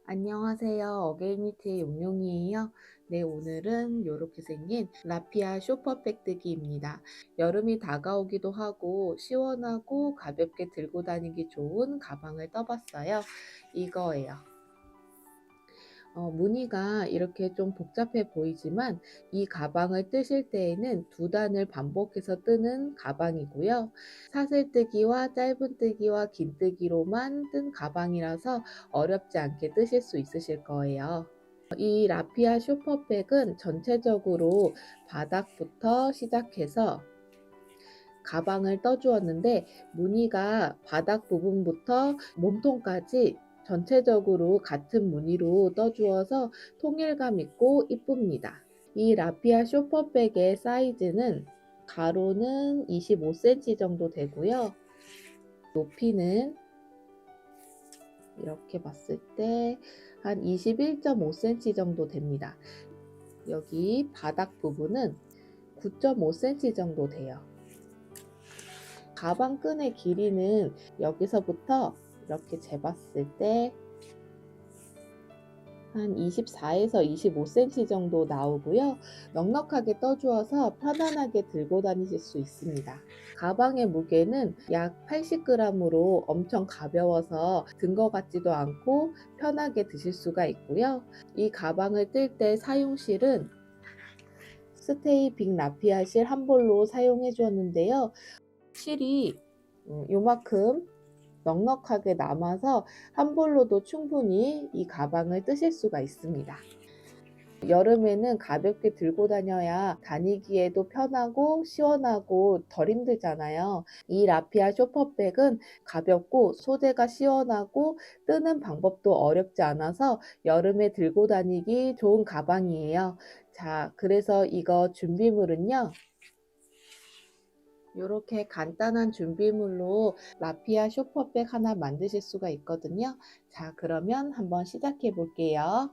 안녕하세요. 어게인니트의 용용이에요. 네, 오늘은 이렇게 생긴 라피아 쇼퍼 백뜨기입니다. 여름이 다가오기도 하고 시원하고 가볍게 들고 다니기 좋은 가방을 떠봤어요. 이거예요. 무늬가 이렇게 좀 복잡해 보이지만 이 가방을 뜨실 때에는 두 단을 반복해서 뜨는 가방이고요. 사슬뜨기와 짧은뜨기와 긴뜨기로만 뜬 가방이라서 어렵지 않게 뜨실 수 있으실 거예요. 이 라피아 쇼퍼백은 전체적으로 바닥부터 시작해서 가방을 떠주었는데 무늬가 바닥 부분부터 몸통까지 전체적으로 같은 무늬로 떠주어서 통일감 있고 이쁩니다. 이 라피아 쇼퍼백의 사이즈는 가로는 25cm 정도 되고요. 높이는 이렇게 봤을 때 한 21.5cm 정도 됩니다. 여기 바닥 부분은 9.5cm 정도 돼요. 가방 끈의 길이는 여기서부터 이렇게 재봤을 때 한 24에서 25cm 정도 나오고요. 넉넉하게 떠주어서 편안하게 들고 다니실 수 있습니다. 가방의 무게는 약 80g으로 엄청 가벼워서 든 것 같지도 않고 편하게 드실 수가 있고요. 이 가방을 뜰 때 사용실은 스테이 빅 라피아 실 한 볼로 사용해 주었는데요. 실이 요만큼 넉넉하게 남아서 한 볼로도 충분히 이 가방을 뜨실 수가 있습니다. 여름에는 가볍게 들고 다녀야 다니기에도 편하고 시원하고 덜 힘들잖아요. 이 라피아 쇼퍼백은 가볍고 소재가 시원하고 뜨는 방법도 어렵지 않아서 여름에 들고 다니기 좋은 가방이에요. 자, 그래서 이거 준비물은요. 이렇게 간단한 준비물로 라피아 쇼퍼백 하나 만드실 수가 있거든요. 자, 그러면 한번 시작해 볼게요.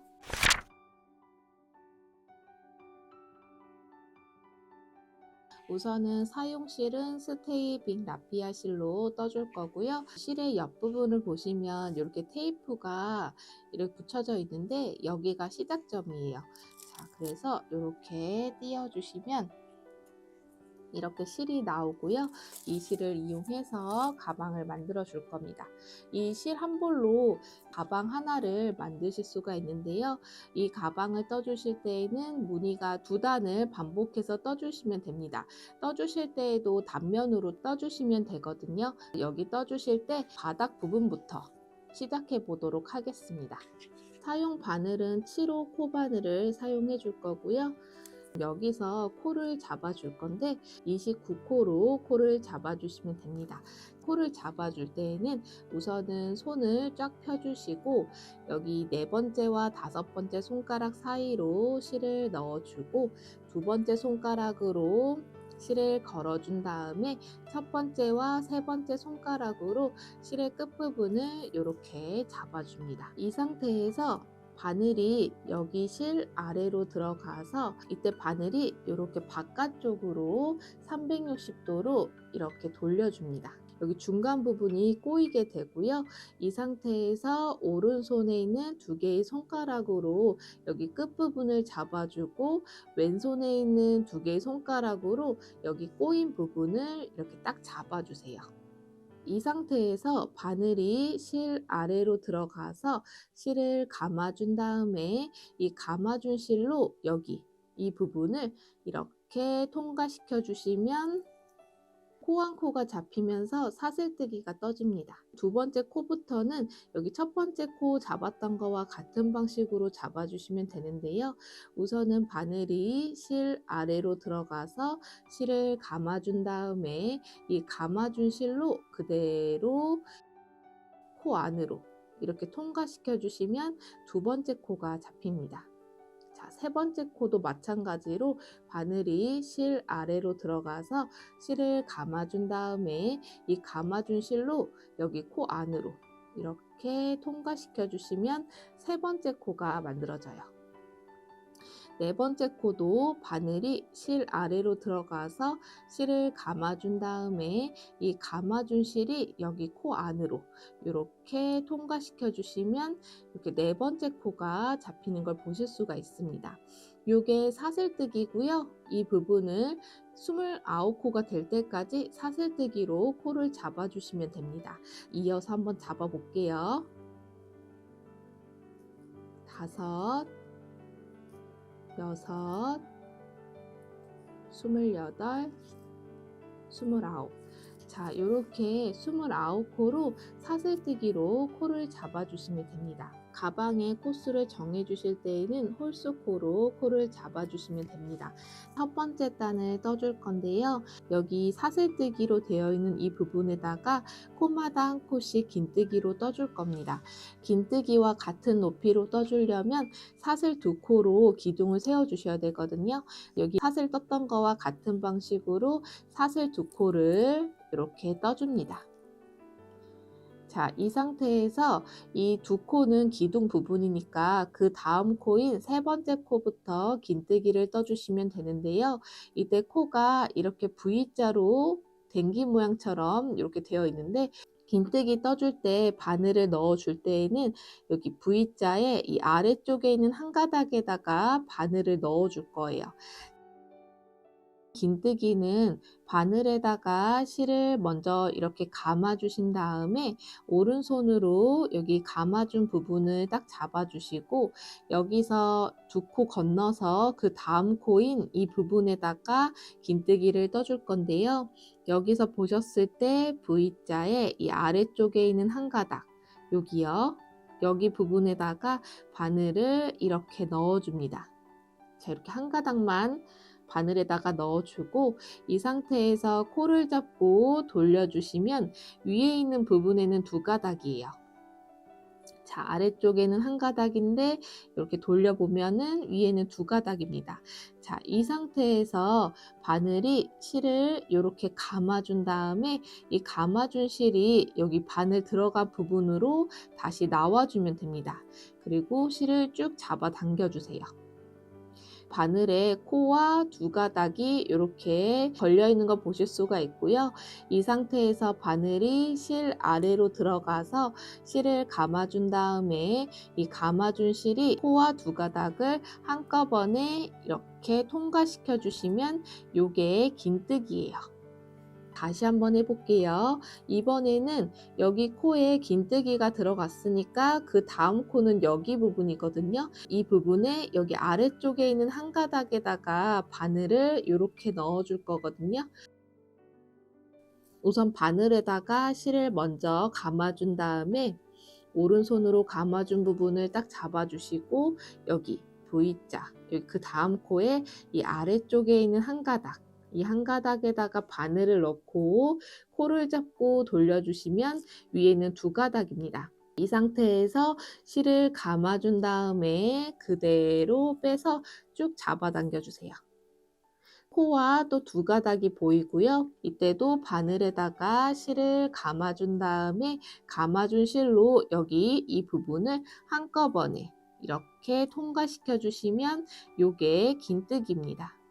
우선은 사용실은 스테이 빅 라피아 실로 떠줄 거고요. 실의 옆부분을 보시면 이렇게 테이프가 이렇게 붙여져 있는데 여기가 시작점이에요. 자, 그래서 이렇게 띄워 주시면 이렇게 실이 나오고요. 이 실을 이용해서 가방을 만들어 줄 겁니다. 이 실 한 볼로 가방 하나를 만드실 수가 있는데요. 이 가방을 떠주실 때에는 무늬가 두 단을 반복해서 떠주시면 됩니다. 떠주실 때에도 단면으로 떠주시면 되거든요. 여기 떠주실 때 바닥 부분부터 시작해 보도록 하겠습니다. 사용 바늘은 7호 코 바늘을 사용해 줄 거고요. 여기서 코를 잡아 줄 건데 29코로 코를 잡아 주시면 됩니다. 코를 잡아 줄 때에는 우선은 손을 쫙 펴 주시고 여기 네 번째와 다섯 번째 손가락 사이로 실을 넣어 주고 두 번째 손가락으로 실을 걸어 준 다음에 첫 번째와 세 번째 손가락으로 실의 끝부분을 이렇게 잡아 줍니다. 이 상태에서 바늘이 여기 실 아래로 들어가서 이때 바늘이 이렇게 바깥쪽으로 360도로 이렇게 돌려줍니다. 여기 중간 부분이 꼬이게 되고요. 이 상태에서 오른손에 있는 두 개의 손가락으로 여기 끝부분을 잡아주고 왼손에 있는 두 개의 손가락으로 여기 꼬인 부분을 이렇게 딱 잡아주세요. 이 상태에서 바늘이 실 아래로 들어가서 실을 감아준 다음에 이 감아준 실로 여기 이 부분을 이렇게 통과시켜 주시면 코 한 코가 잡히면서 사슬뜨기가 떠집니다. 두 번째 코부터는 여기 첫 번째 코 잡았던 거와 같은 방식으로 잡아주시면 되는데요. 우선은 바늘이 실 아래로 들어가서 실을 감아준 다음에 이 감아준 실로 그대로 코 안으로 이렇게 통과시켜 주시면 두 번째 코가 잡힙니다. 자, 세 번째 코도 마찬가지로 바늘이 실 아래로 들어가서 실을 감아준 다음에 이 감아준 실로 여기 코 안으로 이렇게 통과시켜 주시면 세 번째 코가 만들어져요. 네 번째 코도 바늘이 실 아래로 들어가서 실을 감아준 다음에 이 감아준 실이 여기 코 안으로 이렇게 통과시켜 주시면 이렇게 네 번째 코가 잡히는 걸 보실 수가 있습니다. 요게 사슬뜨기고요. 이 부분을 29코가 될 때까지 사슬뜨기로 코를 잡아주시면 됩니다. 이어서 한번 잡아볼게요. 5, 6, 28, 29. 자, 이렇게 29코로 사슬뜨기로 코를 잡아주시면 됩니다. 가방의 코수를 정해주실 때에는 홀수코로 코를 잡아주시면 됩니다. 첫 번째 단을 떠줄 건데요. 여기 사슬뜨기로 되어 있는 이 부분에다가 코마다 한 코씩 긴뜨기로 떠줄 겁니다. 긴뜨기와 같은 높이로 떠주려면 사슬 2코로 기둥을 세워주셔야 되거든요. 여기 사슬 떴던 거와 같은 방식으로 사슬 2코를 이렇게 떠줍니다. 자, 이 상태에서 이 2코는 기둥 부분이니까 그 다음 코인 세 번째 코부터 긴뜨기를 떠주시면 되는데요. 이때 코가 이렇게 V자로 댕기 모양처럼 이렇게 되어 있는데 긴뜨기 떠줄 때 바늘을 넣어줄 때에는 여기 V자의 이 아래쪽에 있는 한 가닥에다가 바늘을 넣어줄 거예요. 긴뜨기는 바늘에다가 실을 먼저 이렇게 감아 주신 다음에 오른손으로 여기 감아준 부분을 딱 잡아 주시고 여기서 2코 건너서 그 다음 코인 이 부분에다가 긴뜨기를 떠줄 건데요. 여기서 보셨을 때 V자의 이 아래쪽에 있는 한 가닥, 여기요. 여기 부분에다가 바늘을 이렇게 넣어줍니다. 자, 이렇게 한 가닥만 바늘에다가 넣어주고 이 상태에서 코를 잡고 돌려주시면 위에 있는 부분에는 2가닥이에요. 자, 아래쪽에는 한 가닥인데 이렇게 돌려보면은 위에는 2가닥입니다. 자, 이 상태에서 바늘이 실을 이렇게 감아준 다음에 이 감아준 실이 여기 바늘 들어간 부분으로 다시 나와주면 됩니다. 그리고 실을 쭉 잡아 당겨주세요. 바늘에 코와 2가닥이 이렇게 걸려 있는 거 보실 수가 있고요. 이 상태에서 바늘이 실 아래로 들어가서 실을 감아준 다음에 이 감아준 실이 코와 2가닥을 한꺼번에 이렇게 통과시켜 주시면 요게 긴뜨기예요. 다시 한번 해볼게요. 이번에는 여기 코에 긴뜨기가 들어갔으니까 그 다음 코는 여기 부분이거든요. 이 부분에 여기 아래쪽에 있는 한 가닥에다가 바늘을 이렇게 넣어줄 거거든요. 우선 바늘에다가 실을 먼저 감아준 다음에 오른손으로 감아준 부분을 딱 잡아주시고 여기 V자, 여기 그 다음 코에 이 아래쪽에 있는 한 가닥, 이 한 가닥에다가 바늘을 넣고 코를 잡고 돌려주시면 위에는 2가닥입니다. 이 상태에서 실을 감아준 다음에 그대로 빼서 쭉 잡아당겨 주세요. 코와 또 2가닥이 보이고요. 이때도 바늘에다가 실을 감아준 다음에 감아준 실로 여기 이 부분을 한꺼번에 이렇게 통과시켜 주시면 요게 긴뜨기입니다.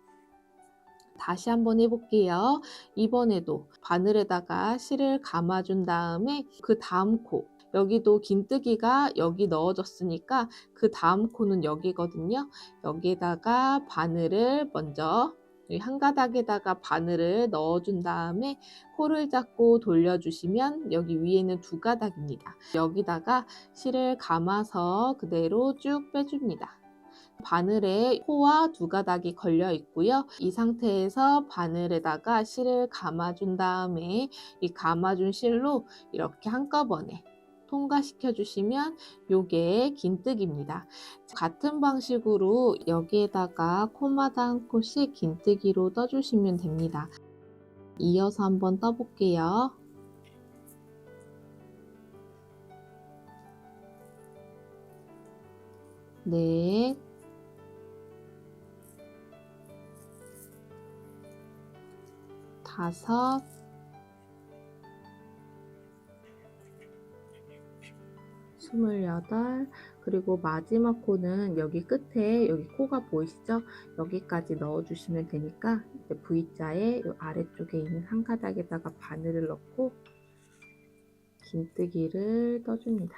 다시 한번 해볼게요. 이번에도 바늘에다가 실을 감아준 다음에 그 다음 코, 여기도 긴뜨기가 여기 넣어졌으니까 그 다음 코는 여기거든요. 여기에다가 바늘을 먼저 한 가닥에다가 바늘을 넣어준 다음에 코를 잡고 돌려주시면 여기 위에는 2가닥입니다. 여기다가 실을 감아서 그대로 쭉 빼줍니다. 바늘에 코와 2가닥이 걸려 있고요. 이 상태에서 바늘에다가 실을 감아준 다음에 이 감아준 실로 이렇게 한꺼번에 통과시켜 주시면 요게 긴뜨기입니다. 같은 방식으로 여기에다가 코마다 한 코씩 긴뜨기로 떠주시면 됩니다. 이어서 한번 떠볼게요. 넷, 5, 6, 28, 그리고 마지막 코는 여기 끝에 여기 코가 보이시죠? 여기까지 넣어주시면 되니까 이제 V자의 이 아래쪽에 있는 한 가닥에다가 바늘을 넣고 긴뜨기를 떠줍니다.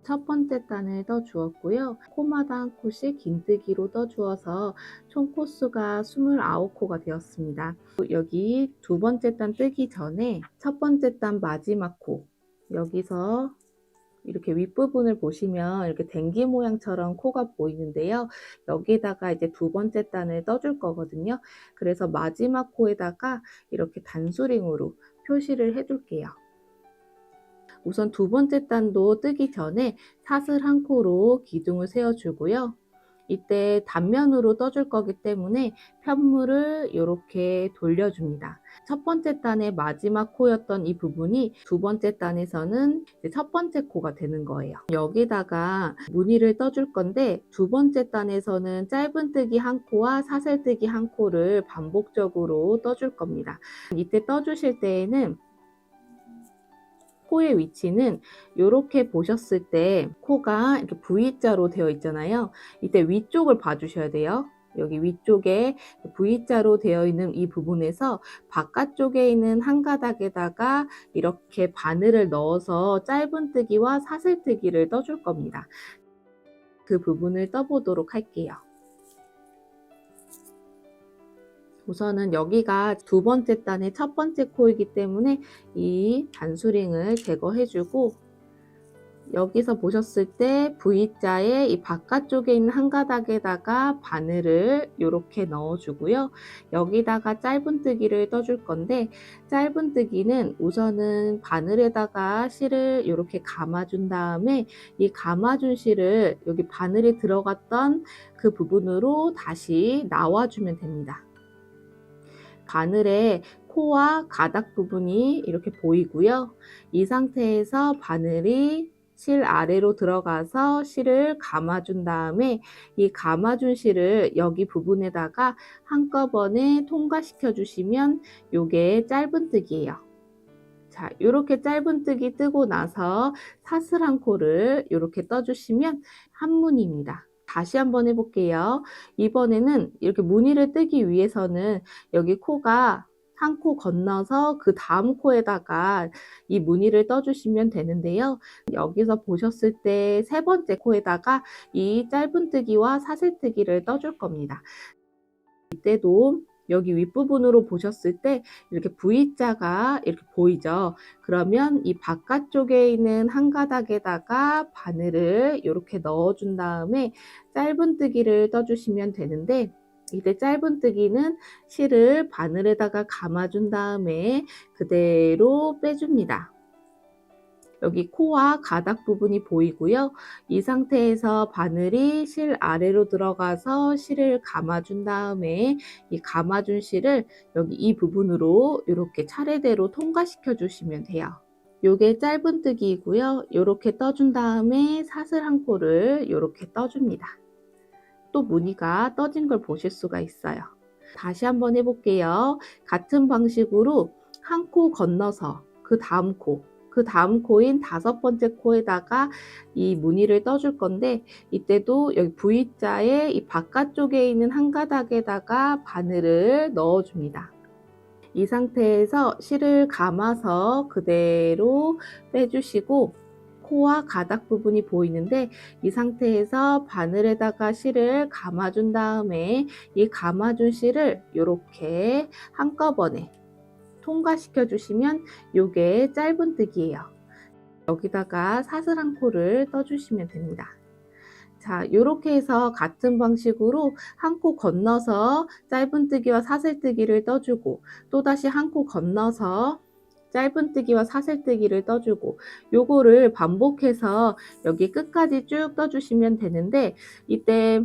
첫 번째 단을 떠 주었고요. 코마다 한 코씩 긴뜨기로 떠 주어서 총 코수가 29코가 되었습니다. 여기 두 번째 단 뜨기 전에 첫 번째 단 마지막 코, 여기서 이렇게 윗부분을 보시면 이렇게 댕기 모양처럼 코가 보이는데요. 여기다가 이제 두 번째 단을 떠줄 거거든요. 그래서 마지막 코에다가 이렇게 단수링으로 표시를 해둘게요. 우선 두 번째 단도 뜨기 전에 사슬 한 코로 기둥을 세워주고요. 이때 단면으로 떠줄 거기 때문에 편물을 이렇게 돌려줍니다. 첫 번째 단의 마지막 코였던 이 부분이 두 번째 단에서는 첫 번째 코가 되는 거예요. 여기다가 무늬를 떠줄 건데 두 번째 단에서는 짧은뜨기 한 코와 사슬뜨기 한 코를 반복적으로 떠줄 겁니다. 이때 떠주실 때에는 코의 위치는 이렇게 보셨을 때 코가 이렇게 V자로 되어 있잖아요. 이때 위쪽을 봐주셔야 돼요. 여기 위쪽에 V자로 되어 있는 이 부분에서 바깥쪽에 있는 한 가닥에다가 이렇게 바늘을 넣어서 짧은뜨기와 사슬뜨기를 떠줄 겁니다. 그 부분을 떠보도록 할게요. 우선은 여기가 두 번째 단의 첫 번째 코이기 때문에 이 단수링을 제거해주고, 여기서 보셨을 때 V자의 이 바깥쪽에 있는 한 가닥에다가 바늘을 이렇게 넣어주고요. 여기다가 짧은뜨기를 떠줄 건데, 짧은뜨기는 우선은 바늘에다가 실을 이렇게 감아준 다음에 이 감아준 실을 여기 바늘이 들어갔던 그 부분으로 다시 나와주면 됩니다. 바늘에 코와 가닥 부분이 이렇게 보이고요. 이 상태에서 바늘이 실 아래로 들어가서 실을 감아준 다음에 이 감아준 실을 여기 부분에다가 한꺼번에 통과시켜 주시면 요게 짧은뜨기예요. 자, 이렇게 짧은뜨기 뜨고 나서 사슬 한 코를 이렇게 떠주시면 한 무늬입니다. 다시 한번 해볼게요. 이번에는 이렇게 무늬를 뜨기 위해서는 여기 코가 한 코 건너서 그 다음 코에다가 이 무늬를 떠주시면 되는데요. 여기서 보셨을 때 세 번째 코에다가 이 짧은뜨기와 사슬뜨기를 떠줄 겁니다. 이때도 여기 윗부분으로 보셨을 때 이렇게 V자가 이렇게 보이죠. 그러면 이 바깥쪽에 있는 한 가닥에다가 바늘을 이렇게 넣어준 다음에 짧은뜨기를 떠주시면 되는데, 이때 짧은뜨기는 실을 바늘에다가 감아준 다음에 그대로 빼줍니다. 여기 코와 가닥 부분이 보이고요. 이 상태에서 바늘이 실 아래로 들어가서 실을 감아준 다음에 이 감아준 실을 여기 이 부분으로 이렇게 차례대로 통과시켜 주시면 돼요. 요게 짧은뜨기이고요. 이렇게 떠준 다음에 사슬 한 코를 이렇게 떠줍니다. 또 무늬가 떠진 걸 보실 수가 있어요. 다시 한번 해볼게요. 같은 방식으로 한 코 건너서 그 다음 코인 다섯 번째 코에다가 이 무늬를 떠줄 건데, 이때도 여기 V자의 이 바깥쪽에 있는 한 가닥에다가 바늘을 넣어줍니다. 이 상태에서 실을 감아서 그대로 빼주시고, 코와 가닥 부분이 보이는데 이 상태에서 바늘에다가 실을 감아준 다음에 이 감아준 실을 이렇게 한꺼번에 통과시켜 주시면 요게 짧은뜨기예요. 여기다가 사슬 한 코를 떠주시면 됩니다. 자, 이렇게 해서 같은 방식으로 한 코 건너서 짧은뜨기와 사슬뜨기를 떠주고, 또다시 한 코 건너서 짧은뜨기와 사슬뜨기를 떠주고, 요거를 반복해서 여기 끝까지 쭉 떠주시면 되는데, 이때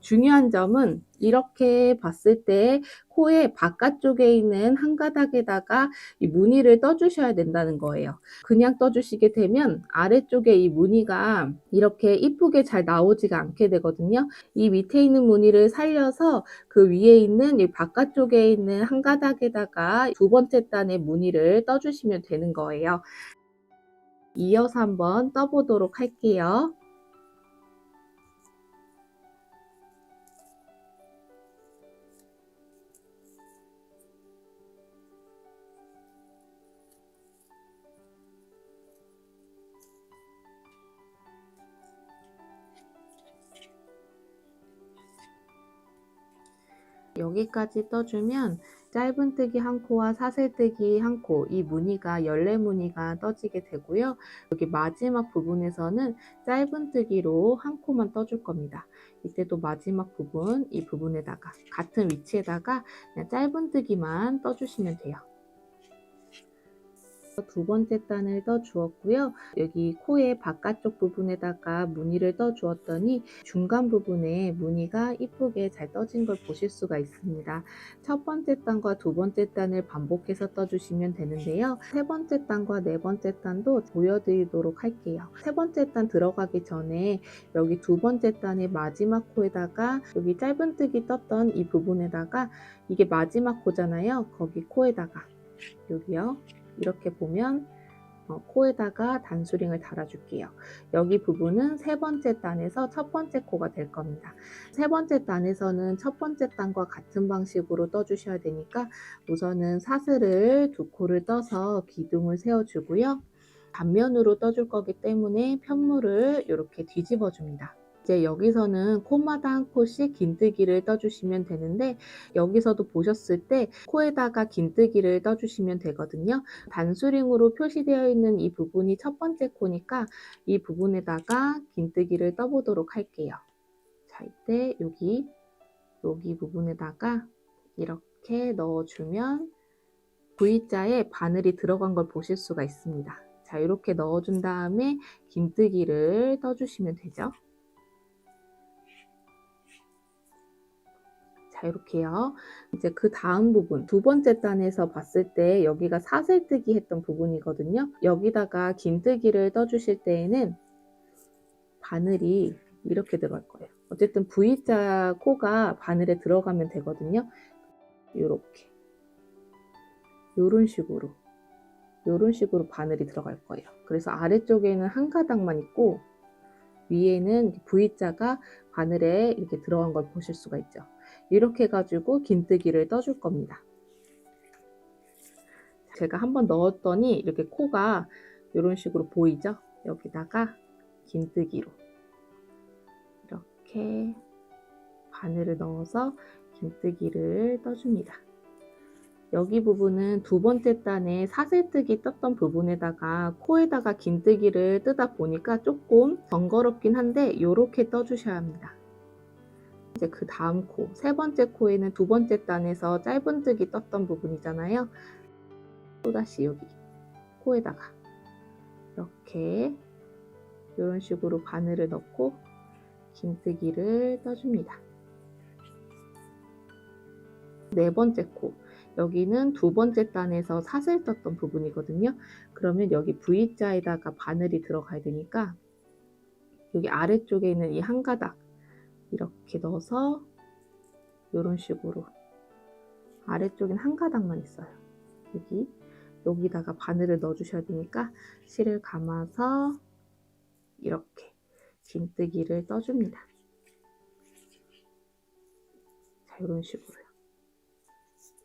중요한 점은 이렇게 봤을 때 코의 바깥쪽에 있는 한 가닥에다가 이 무늬를 떠주셔야 된다는 거예요. 그냥 떠주시게 되면 아래쪽에 이 무늬가 이렇게 이쁘게 잘 나오지가 않게 되거든요. 이 밑에 있는 무늬를 살려서 그 위에 있는 이 바깥쪽에 있는 한 가닥에다가 두 번째 단의 무늬를 떠주시면 되는 거예요. 이어서 한번 떠보도록 할게요. 여기까지 떠주면 짧은뜨기 한 코와 사슬뜨기 한 코, 이 무늬가 열레 무늬가 떠지게 되고요. 여기 마지막 부분에서는 짧은뜨기로 한 코만 떠줄 겁니다. 이때도 마지막 부분, 이 부분에다가 같은 위치에다가 그냥 짧은뜨기만 떠주시면 돼요. 두 번째 단을 떠 주었고요. 여기 코의 바깥쪽 부분에다가 무늬를 떠 주었더니 중간 부분에 무늬가 이쁘게 잘 떠진 걸 보실 수가 있습니다. 첫 번째 단과 두 번째 단을 반복해서 떠 주시면 되는데요. 세 번째 단과 네 번째 단도 보여드리도록 할게요. 세 번째 단 들어가기 전에 여기 두 번째 단의 마지막 코에다가 여기 짧은뜨기 떴던 이 부분에다가 이게 마지막 코잖아요. 거기 코에다가 여기요. 이렇게 보면 코에다가 단수링을 달아줄게요. 여기 부분은 세 번째 단에서 첫 번째 코가 될 겁니다. 세 번째 단에서는 첫 번째 단과 같은 방식으로 떠주셔야 되니까 우선은 사슬을 두 코를 떠서 기둥을 세워주고요. 단면으로 떠줄 거기 때문에 편물을 이렇게 뒤집어 줍니다. 이제 여기서는 코마다 한 코씩 긴뜨기를 떠주시면 되는데 여기서도 보셨을 때 코에다가 긴뜨기를 떠주시면 되거든요. 단수링으로 표시되어 있는 이 부분이 첫 번째 코니까 이 부분에다가 긴뜨기를 떠보도록 할게요. 자, 이때 여기 부분에다가 이렇게 넣어주면 V자에 바늘이 들어간 걸 보실 수가 있습니다. 자, 이렇게 넣어준 다음에 긴뜨기를 떠주시면 되죠. 자, 이렇게요. 이제 그 다음 부분, 두 번째 단에서 봤을 때 여기가 사슬뜨기 했던 부분이거든요. 여기다가 긴뜨기를 떠주실 때에는 바늘이 이렇게 들어갈 거예요. 어쨌든 V자 코가 바늘에 들어가면 되거든요. 요렇게. 요런 식으로 바늘이 들어갈 거예요. 그래서 아래쪽에는 한 가닥만 있고 위에는 V자가 바늘에 이렇게 들어간 걸 보실 수가 있죠. 이렇게 해가지고 긴뜨기를 떠줄 겁니다. 제가 한번 넣었더니 이렇게 코가 이런 식으로 보이죠? 여기다가 긴뜨기로 이렇게 바늘을 넣어서 긴뜨기를 떠줍니다. 여기 부분은 두 번째 단에 사슬뜨기 떴던 부분에다가 코에다가 긴뜨기를 뜨다 보니까 조금 번거롭긴 한데 이렇게 떠주셔야 합니다. 이제 그 다음 코, 세 번째 코에는 두 번째 단에서 짧은뜨기 떴던 부분이잖아요. 또다시 여기 코에다가 이렇게 이런 식으로 바늘을 넣고 긴뜨기를 떠줍니다. 네 번째 코, 여기는 두 번째 단에서 사슬 떴던 부분이거든요. 그러면 여기 V자에다가 바늘이 들어가야 되니까 여기 아래쪽에 있는 이 한 가닥 이렇게 넣어서 이런 식으로 아래쪽엔 한 가닥만 있어요. 여기다가 바늘을 넣어 주셔야 되니까 실을 감아서 이렇게 긴뜨기를 떠줍니다. 자, 이런 식으로요.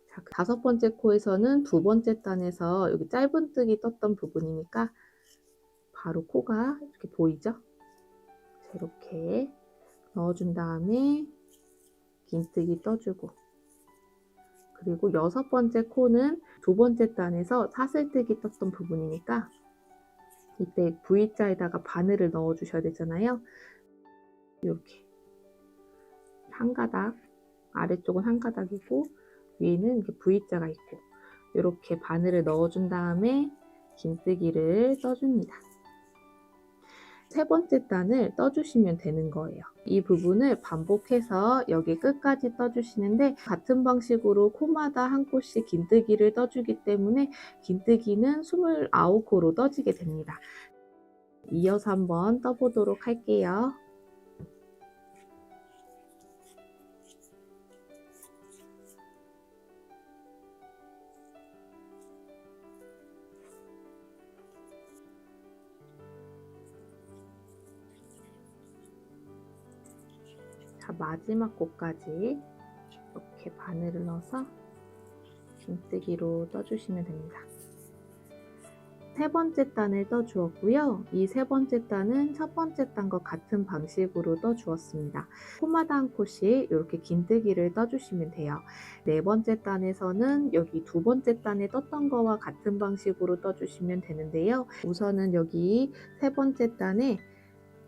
자, 다섯 번째 코에서는 두 번째 단에서 여기 짧은뜨기 떴던 부분이니까 바로 코가 이렇게 보이죠? 자, 이렇게 넣어준 다음에 긴뜨기 떠주고, 그리고 여섯 번째 코는 두 번째 단에서 사슬뜨기 떴던 부분이니까 이때 V자에다가 바늘을 넣어 주셔야 되잖아요. 이렇게 한 가닥, 아래쪽은 한 가닥이고 위에는 이렇게 V자가 있고 이렇게 바늘을 넣어준 다음에 긴뜨기를 떠줍니다. 세 번째 단을 떠주시면 되는 거예요. 이 부분을 반복해서 여기 끝까지 떠주시는데 같은 방식으로 코마다 한 코씩 긴뜨기를 떠주기 때문에 긴뜨기는 29코로 떠지게 됩니다. 이어서 한번 떠보도록 할게요. 자, 마지막 코까지 이렇게 바늘을 넣어서 긴뜨기로 떠주시면 됩니다. 세 번째 단을 떠 주었고요. 이 세 번째 단은 첫 번째 단과 같은 방식으로 떠 주었습니다. 코마다 한 콧씩 이렇게 긴뜨기를 떠주시면 돼요. 네 번째 단에서는 여기 두 번째 단에 떴던 거와 같은 방식으로 떠주시면 되는데요. 우선은 여기 세 번째 단에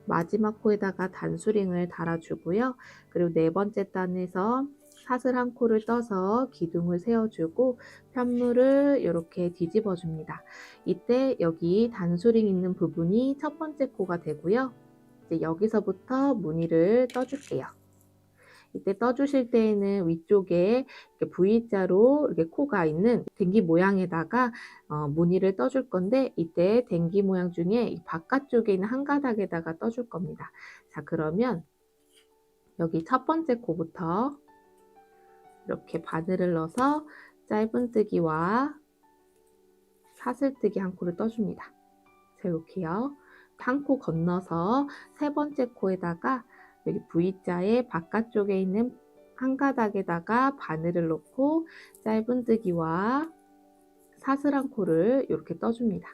마지막 코에다가 단수링을 달아주고요. 그리고 네 번째 단에서 사슬 한 코를 떠서 기둥을 세워주고 편물을 이렇게 뒤집어 줍니다. 이때 여기 단수링 있는 부분이 첫 번째 코가 되고요. 이제 여기서부터 무늬를 떠줄게요. 이때 떠주실 때에는 위쪽에 이렇게 V자로 이렇게 코가 있는 댕기 모양에다가 무늬를 떠줄 건데, 이때 댕기 모양 중에 바깥쪽에 있는 한 가닥에다가 떠줄 겁니다. 자, 그러면 여기 첫 번째 코부터 이렇게 바늘을 넣어서 짧은뜨기와 사슬뜨기 한 코를 떠줍니다. 자, 이렇게요. 한 코 건너서 세 번째 코에다가 여기 V자의 바깥쪽에 있는 한 가닥에다가 바늘을 넣고 짧은뜨기와 사슬 한 코를 이렇게 떠줍니다.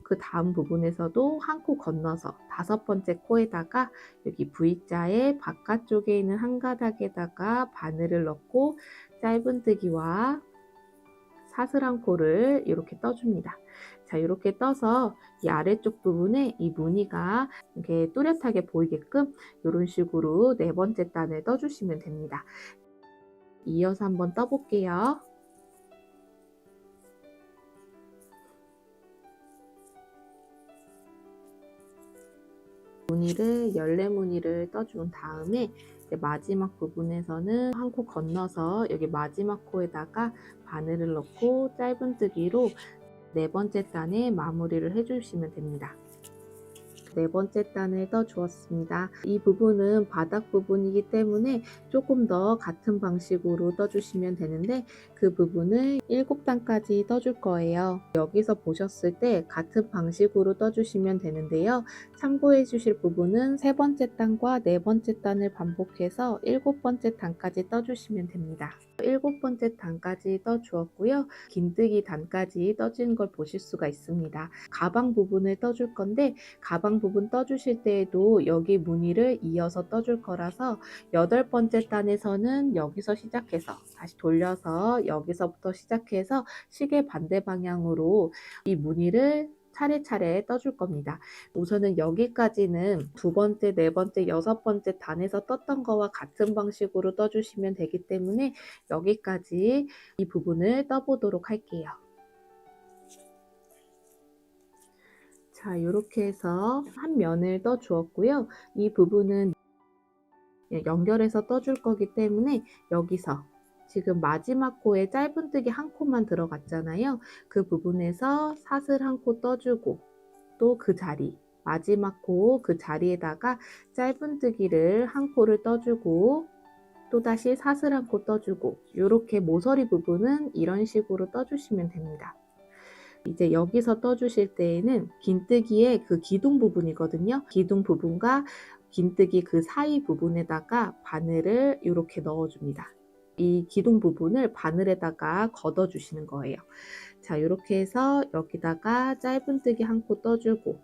그 다음 부분에서도 한 코 건너서 다섯 번째 코에다가 여기 V자의 바깥쪽에 있는 한 가닥에다가 바늘을 넣고 짧은뜨기와 사슬 한 코를 이렇게 떠줍니다. 자, 이렇게 떠서 이 아래쪽 부분에 이 무늬가 이렇게 뚜렷하게 보이게끔 이런 식으로 네 번째 단을 떠주시면 됩니다. 이어서 한번 떠볼게요. 무늬를 열네 무늬를 떠준 다음에 이제 마지막 부분에서는 한 코 건너서 여기 마지막 코에다가 바늘을 넣고 짧은뜨기로 네 번째 단에 마무리를 해주시면 됩니다. 네 번째 단을 떠 주었습니다. 이 부분은 바닥 부분이기 때문에 조금 더 같은 방식으로 떠주시면 되는데, 그 부분을 7단까지 떠줄 거예요. 여기서 보셨을 때 같은 방식으로 떠주시면 되는데요. 참고해 주실 부분은 세 번째 단과 네 번째 단을 반복해서 7번째 단까지 떠주시면 됩니다. 7번째 단까지 떠 주었고요. 긴뜨기 단까지 떠진 걸 보실 수가 있습니다. 가방 부분을 떠줄 건데, 가방 부분 떠주실 때에도 여기 무늬를 이어서 떠줄 거라서 8번째 단에서는 여기서 시작해서 다시 돌려서 여기서부터 시작해서 시계 반대 방향으로 이 무늬를 차례차례 떠줄 겁니다. 우선은 여기까지는 두 번째, 네 번째, 여섯 번째 단에서 떴던 거와 같은 방식으로 떠주시면 되기 때문에 여기까지 이 부분을 떠보도록 할게요. 자, 이렇게 해서 한 면을 떠 주었고요. 이 부분은 연결해서 떠줄 거기 때문에 여기서 지금 마지막 코에 짧은뜨기 한 코만 들어갔잖아요. 그 부분에서 사슬 한 코 떠주고, 또 그 자리 마지막 코 그 자리에다가 짧은뜨기를 한 코를 떠주고, 또다시 사슬 한 코 떠주고, 이렇게 모서리 부분은 이런 식으로 떠주시면 됩니다. 이제 여기서 떠주실 때에는 긴뜨기의 그 기둥 부분이거든요. 기둥 부분과 긴뜨기 그 사이 부분에다가 바늘을 이렇게 넣어줍니다. 이 기둥 부분을 바늘에다가 걷어 주시는 거예요. 자, 이렇게 해서 여기다가 짧은뜨기 한 코 떠주고,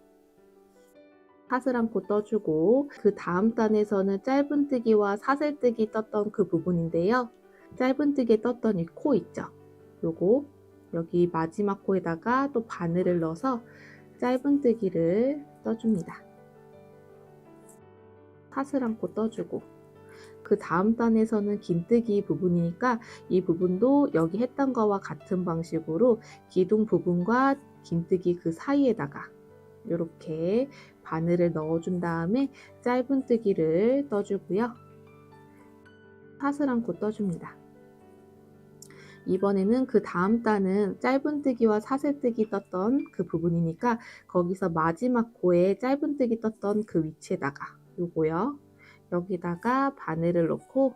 사슬 한 코 떠주고, 그 다음 단에서는 짧은뜨기와 사슬뜨기 떴던 그 부분인데요. 짧은뜨기에 떴던 이 코 있죠? 요거 여기 마지막 코에다가 또 바늘을 넣어서 짧은뜨기를 떠줍니다. 사슬 한 코 떠주고, 그 다음 단에서는 긴뜨기 부분이니까 이 부분도 여기 했던 거와 같은 방식으로 기둥 부분과 긴뜨기 그 사이에다가 이렇게 바늘을 넣어준 다음에 짧은뜨기를 떠주고요. 사슬 한 코 떠줍니다. 이번에는 그 다음 단은 짧은뜨기와 사슬뜨기 떴던 그 부분이니까 거기서 마지막 코에 짧은뜨기 떴던 그 위치에다가 요거요. 여기다가 바늘을 넣고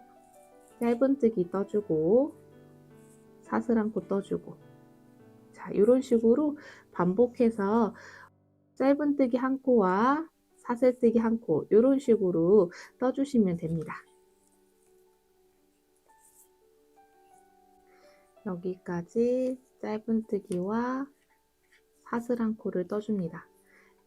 짧은뜨기 떠주고, 사슬 한 코 떠주고, 자, 이런 식으로 반복해서 짧은뜨기 한 코와 사슬뜨기 한 코 이런 식으로 떠주시면 됩니다. 여기까지 짧은뜨기와 사슬 한 코를 떠줍니다.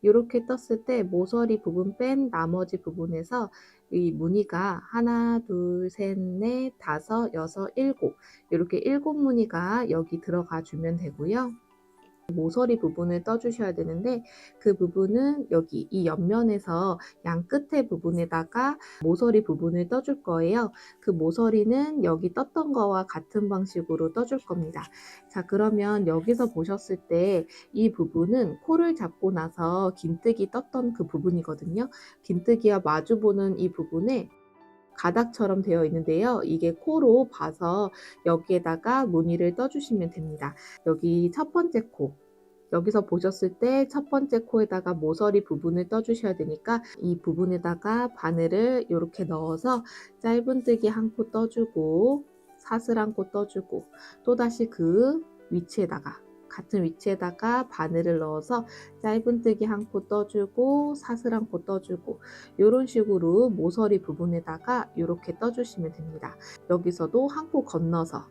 이렇게 떴을 때 모서리 부분 뺀 나머지 부분에서 이 무늬가 하나, 둘, 셋, 넷, 다섯, 여섯, 일곱 이렇게 7무늬가 여기 들어가 주면 되고요. 모서리 부분을 떠주셔야 되는데 그 부분은 여기 이 옆면에서 양 끝에 부분에다가 모서리 부분을 떠줄 거예요. 그 모서리는 여기 떴던 거와 같은 방식으로 떠줄 겁니다. 자, 그러면 여기서 보셨을 때 이 부분은 코를 잡고 나서 긴뜨기 떴던 그 부분이거든요. 긴뜨기와 마주보는 이 부분에 가닥처럼 되어 있는데요. 이게 코로 봐서 여기에다가 무늬를 떠주시면 됩니다. 여기 첫 번째 코, 여기서 보셨을 때 첫 번째 코에다가 모서리 부분을 떠주셔야 되니까 이 부분에다가 바늘을 이렇게 넣어서 짧은뜨기 한 코 떠주고 사슬 한 코 떠주고 또다시 그 위치에다가 같은 위치에다가 바늘을 넣어서 짧은뜨기 한 코 떠주고 사슬 한 코 떠주고 이런 식으로 모서리 부분에다가 이렇게 떠주시면 됩니다. 여기서도 한 코 건너서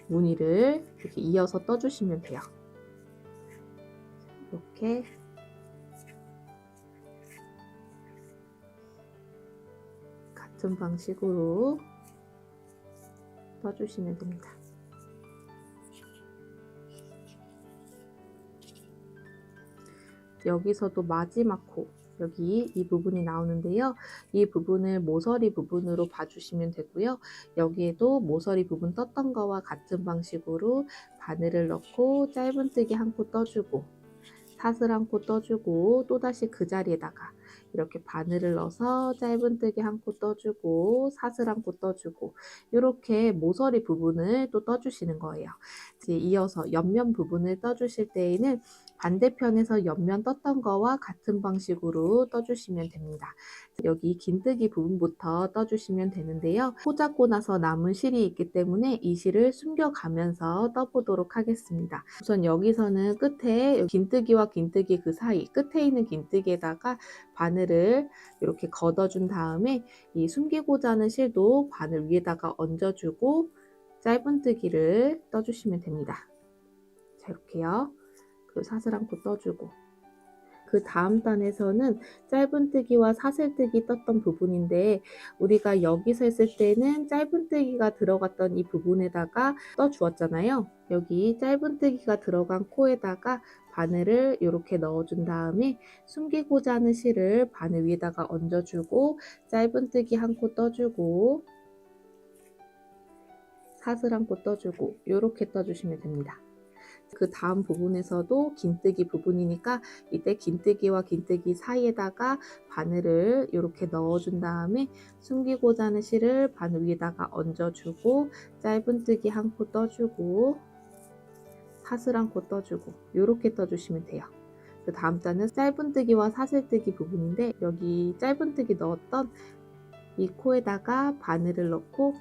무늬를 이렇게 이어서 떠주시면 돼요. 이렇게 같은 방식으로 떠주시면 됩니다. 여기서도 마지막 코, 여기 이 부분이 나오는데요. 이 부분을 모서리 부분으로 봐주시면 되고요. 여기에도 모서리 부분 떴던 거와 같은 방식으로 바늘을 넣고 짧은뜨기 한 코 떠주고 사슬 한 코 떠주고 또다시 그 자리에다가 이렇게 바늘을 넣어서 짧은뜨기 한 코 떠주고 사슬 한 코 떠주고 이렇게 모서리 부분을 또 떠주시는 거예요. 이제 이어서 옆면 부분을 떠주실 때에는 반대편에서 옆면 떴던 거와 같은 방식으로 떠주시면 됩니다. 여기 긴뜨기 부분부터 떠주시면 되는데요. 코 잡고 나서 남은 실이 있기 때문에 이 실을 숨겨가면서 떠보도록 하겠습니다. 우선 여기서는 끝에 긴뜨기와 긴뜨기 그 사이 끝에 있는 긴뜨기에다가 바늘을 이렇게 걷어준 다음에 이 숨기고자 하는 실도 바늘 위에다가 얹어주고 짧은뜨기를 떠주시면 됩니다. 자, 이렇게요. 그 사슬 한 코 떠주고 그 다음 단에서는 짧은뜨기와 사슬뜨기 떴던 부분인데 우리가 여기서 했을 때는 짧은뜨기가 들어갔던 이 부분에다가 떠주었잖아요. 여기 짧은뜨기가 들어간 코에다가 바늘을 이렇게 넣어준 다음에 숨기고자 하는 실을 바늘 위에다가 얹어주고 짧은뜨기 한 코 떠주고 사슬 한 코 떠주고 이렇게 떠주시면 됩니다. 그 다음 부분에서도 긴뜨기 부분이니까 이때 긴뜨기와 긴뜨기 사이에다가 바늘을 이렇게 넣어준 다음에 숨기고자 하는 실을 바늘 위에다가 얹어주고 짧은뜨기 한 코 떠주고 사슬 한 코 떠주고 이렇게 떠주시면 돼요. 그 다음 단은 짧은뜨기와 사슬뜨기 부분인데 여기 짧은뜨기 넣었던 이 코에다가 바늘을 넣고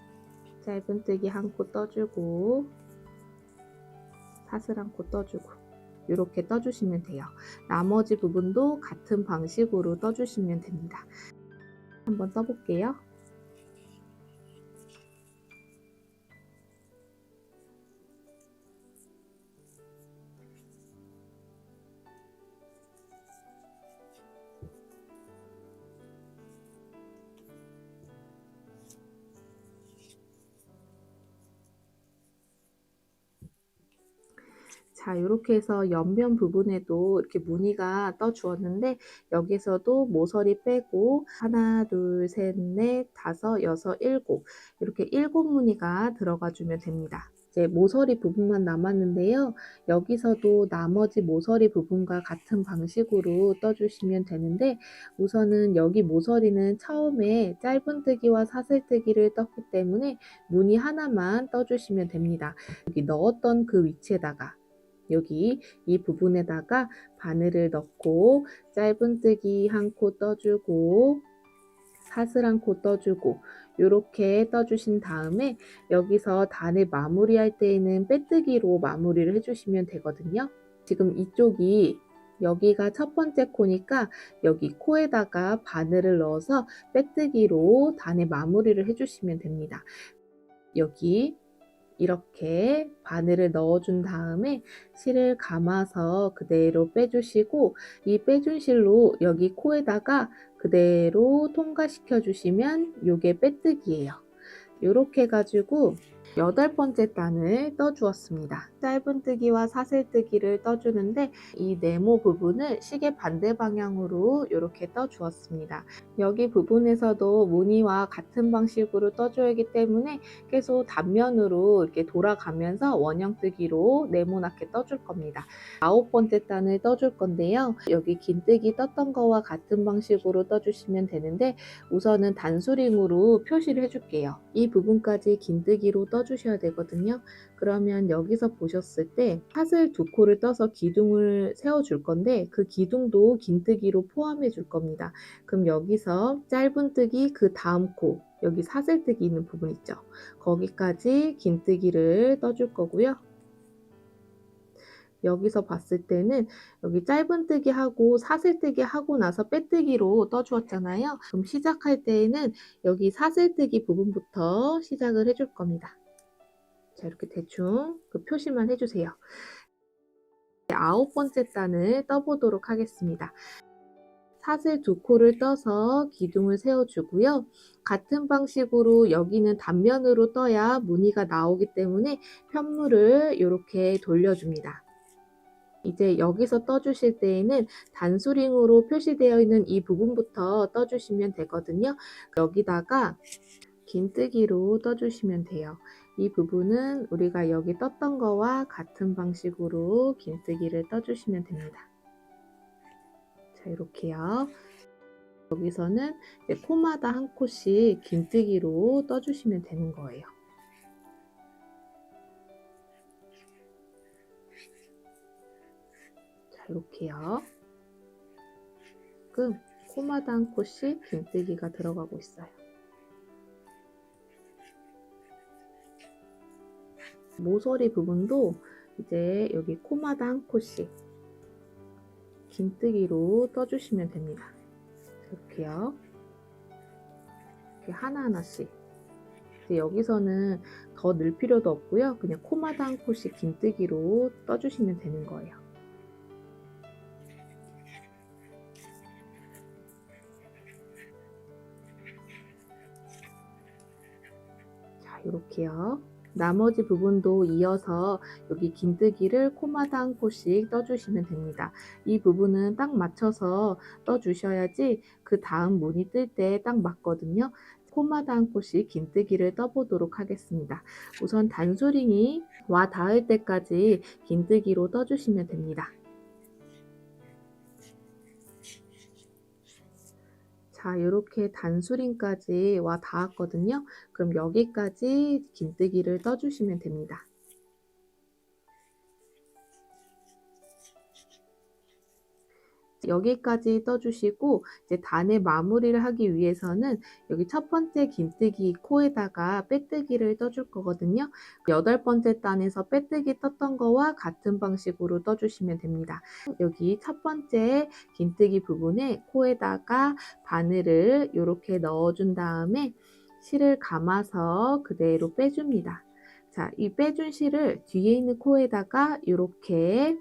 짧은뜨기 한 코 떠주고 사슬 한 코 떠주고 이렇게 떠주시면 돼요. 나머지 부분도 같은 방식으로 떠주시면 됩니다. 한번 떠볼게요. 자, 이렇게 해서 옆면 부분에도 이렇게 무늬가 떠 주었는데 여기서도 모서리 빼고 하나, 둘, 셋, 넷, 다섯, 여섯, 일곱 이렇게 7무늬가 들어가 주면 됩니다. 이제 모서리 부분만 남았는데요. 여기서도 나머지 모서리 부분과 같은 방식으로 떠주시면 되는데 우선은 여기 모서리는 처음에 짧은뜨기와 사슬뜨기를 떴기 때문에 무늬 하나만 떠주시면 됩니다. 여기 넣었던 그 위치에다가 여기 이 부분에다가 바늘을 넣고 짧은뜨기 한 코 떠주고 사슬 한 코 떠주고 이렇게 떠주신 다음에 여기서 단을 마무리할 때에는 빼뜨기로 마무리를 해주시면 되거든요. 지금 이쪽이 여기가 첫 번째 코니까 여기 코에다가 바늘을 넣어서 빼뜨기로 단에 마무리를 해주시면 됩니다. 여기 이렇게 바늘을 넣어준 다음에 실을 감아서 그대로 빼주시고, 이 빼준 실로 여기 코에다가 그대로 통과시켜 주시면 요게 빼뜨기예요. 요렇게 해가지고 8번째 단을 떠주었습니다. 짧은뜨기와 사슬뜨기를 떠주는데 이 네모 부분을 시계 반대 방향으로 이렇게 떠주었습니다. 여기 부분에서도 무늬와 같은 방식으로 떠줘야 하기 때문에 계속 단면으로 이렇게 돌아가면서 원형뜨기로 네모나게 떠줄 겁니다. 9번째 단을 떠줄 건데요. 여기 긴뜨기 떴던 거와 같은 방식으로 떠주시면 되는데, 우선은 단수링으로 표시를 해줄게요. 이 부분까지 긴뜨기로 떠주셔야 되거든요. 그러면 여기서 보셨을 때 사슬 2코를 떠서 기둥을 세워줄 건데, 그 기둥도 긴뜨기로 포함해 줄 겁니다. 그럼 여기서 짧은뜨기 그 다음 코, 여기 사슬뜨기 있는 부분 있죠? 거기까지 긴뜨기를 떠줄 거고요. 여기서 봤을 때는 여기 짧은뜨기 하고 사슬뜨기 하고 나서 빼뜨기로 떠주었잖아요. 그럼 시작할 때에는 여기 사슬뜨기 부분부터 시작을 해줄 겁니다. 자, 이렇게 대충 그 표시만 해주세요. 9번째 단을 떠보도록 하겠습니다. 사슬 2코를 떠서 기둥을 세워주고요. 같은 방식으로 여기는 단면으로 떠야 무늬가 나오기 때문에 편물을 이렇게 돌려줍니다. 이제 여기서 떠주실 때에는 단수링으로 표시되어 있는 이 부분부터 떠주시면 되거든요. 여기다가 긴뜨기로 떠주시면 돼요. 이 부분은 우리가 여기 떴던 거와 같은 방식으로 긴뜨기를 떠주시면 됩니다. 자, 이렇게요. 여기서는 코마다 한 코씩 긴뜨기로 떠주시면 되는 거예요. 자, 이렇게요. 지금 코마다 한 코씩 긴뜨기가 들어가고 있어요. 모서리 부분도 이제 여기 코마다 한 코씩 긴뜨기로 떠주시면 됩니다. 이렇게요. 이렇게 하나하나씩. 이제 여기서는 더 넣을 필요도 없고요. 그냥 코마다 한 코씩 긴뜨기로 떠주시면 되는 거예요. 자, 이렇게요. 나머지 부분도 이어서 여기 긴뜨기를 코마다 한 코씩 떠주시면 됩니다. 이 부분은 딱 맞춰서 떠주셔야지 그 다음 무늬 뜰 때 딱 맞거든요. 코마다 한 코씩 긴뜨기를 떠보도록 하겠습니다. 우선 단수링이 와 닿을 때까지 긴뜨기로 떠주시면 됩니다. 자, 이렇게 단수링까지 와 닿았거든요. 그럼 여기까지 긴뜨기를 떠주시면 됩니다. 여기까지 떠주시고, 이제 단의 마무리를 하기 위해서는 여기 첫 번째 긴뜨기 코에다가 빼뜨기를 떠줄 거거든요. 8번째 단에서 빼뜨기 떴던 거와 같은 방식으로 떠주시면 됩니다. 여기 첫 번째 긴뜨기 부분에 코에다가 바늘을 이렇게 넣어준 다음에 실을 감아서 그대로 빼줍니다. 자, 이 빼준 실을 뒤에 있는 코에다가 이렇게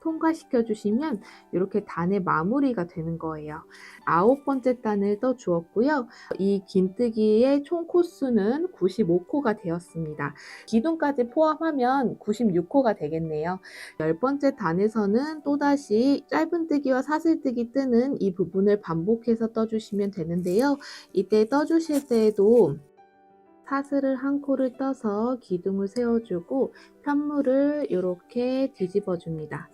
통과시켜 주시면 이렇게 단의 마무리가 되는 거예요. 9번째 단을 떠 주었고요. 이 긴뜨기의 총 코수는 95코가 되었습니다. 기둥까지 포함하면 96코가 되겠네요. 10번째 단에서는 또다시 짧은뜨기와 사슬뜨기 뜨는 이 부분을 반복해서 떠주시면 되는데요. 이때 떠주실 때에도 사슬을 한 코를 떠서 기둥을 세워주고 편물을 이렇게 뒤집어 줍니다.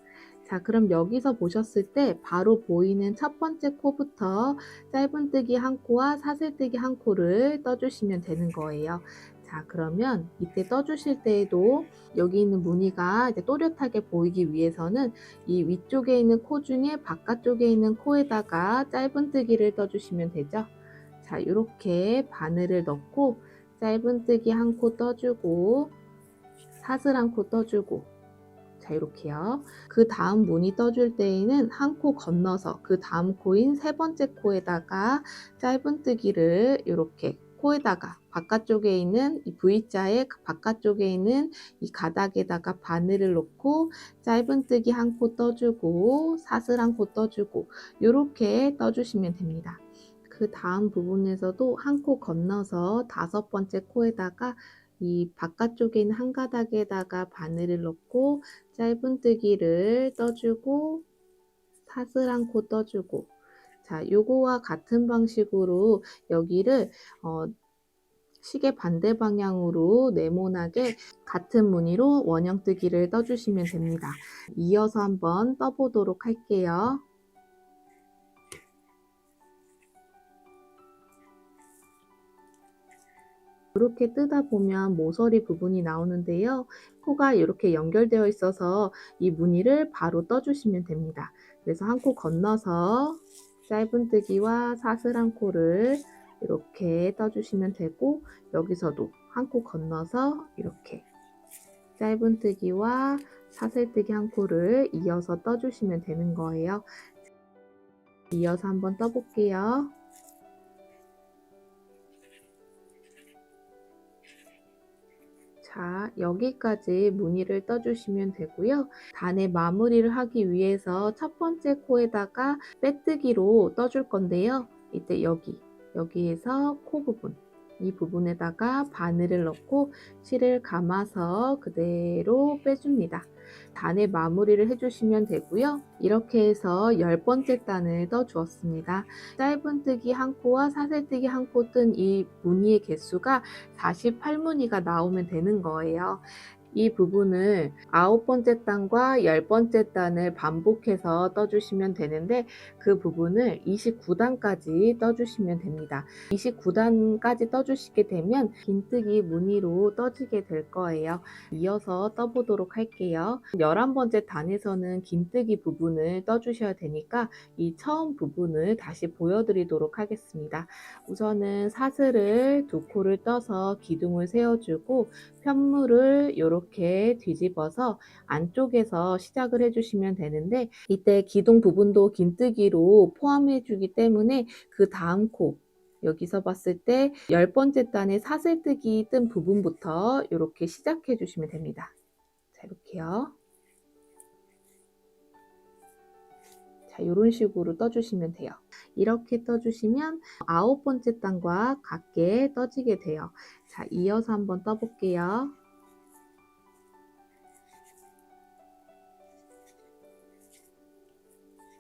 자, 그럼 여기서 보셨을 때 바로 보이는 첫 번째 코부터 짧은뜨기 한 코와 사슬뜨기 한 코를 떠주시면 되는 거예요. 자, 그러면 이때 떠주실 때에도 여기 있는 무늬가 이제 또렷하게 보이기 위해서는 이 위쪽에 있는 코 중에 바깥쪽에 있는 코에다가 짧은뜨기를 떠주시면 되죠. 자, 이렇게 바늘을 넣고 짧은뜨기 한 코 떠주고 사슬 한 코 떠주고, 자, 이렇게요. 그 다음 무늬 떠줄 때에는 한 코 건너서 그 다음 코인 세 번째 코에다가 짧은뜨기를 이렇게 코에다가 바깥쪽에 있는 이 V자의 바깥쪽에 있는 이 가닥에다가 바늘을 놓고 짧은뜨기 한 코 떠주고 사슬 한 코 떠주고 이렇게 떠주시면 됩니다. 그 다음 부분에서도 한 코 건너서 다섯 번째 코에다가 이 바깥쪽에 있는 한 가닥에다가 바늘을 넣고 짧은뜨기를 떠주고 사슬 한 코 떠주고, 자, 요거와 같은 방식으로 여기를 시계 반대 방향으로 네모나게 같은 무늬로 원형뜨기를 떠주시면 됩니다. 이어서 한번 떠보도록 할게요. 이렇게 뜨다 보면 모서리 부분이 나오는데요. 코가 이렇게 연결되어 있어서 이 무늬를 바로 떠주시면 됩니다. 그래서 한 코 건너서 짧은뜨기와 사슬 한 코를 이렇게 떠주시면 되고, 여기서도 한 코 건너서 이렇게 짧은뜨기와 사슬뜨기 한 코를 이어서 떠주시면 되는 거예요. 이어서 한번 떠볼게요. 자, 여기까지 무늬를 떠주시면 되고요. 단의 마무리를 하기 위해서 첫 번째 코에다가 빼뜨기로 떠줄 건데요. 이때 여기에서 코 부분, 이 부분에다가 바늘을 넣고 실을 감아서 그대로 빼줍니다. 단의 마무리를 해주시면 되고요. 이렇게 해서 10번째 단을 떠 주었습니다. 짧은뜨기 한 코와 사슬뜨기 한 코 뜬 이 무늬의 개수가 48무늬가 나오면 되는 거예요. 이 부분을 9번째 단과 10번째 단을 반복해서 떠주시면 되는데, 그 부분을 29단까지 떠주시면 됩니다. 29단까지 떠주시게 되면 긴뜨기 무늬로 떠지게 될 거예요. 이어서 떠보도록 할게요. 11번째 단에서는 긴뜨기 부분을 떠주셔야 되니까 이 처음 부분을 다시 보여드리도록 하겠습니다. 우선은 사슬을 두 코를 떠서 기둥을 세워주고 편물을 이렇게 뒤집어서 안쪽에서 시작을 해주시면 되는데, 이때 기둥 부분도 긴뜨기로 포함해 주기 때문에 그 다음 코, 여기서 봤을 때 10번째 단의 사슬뜨기 뜬 부분부터 이렇게 시작해 주시면 됩니다. 자, 이렇게요. 자, 이런 식으로 떠주시면 돼요. 이렇게 떠주시면 9번째 단과 같게 떠지게 돼요. 자, 이어서 한번 떠볼게요.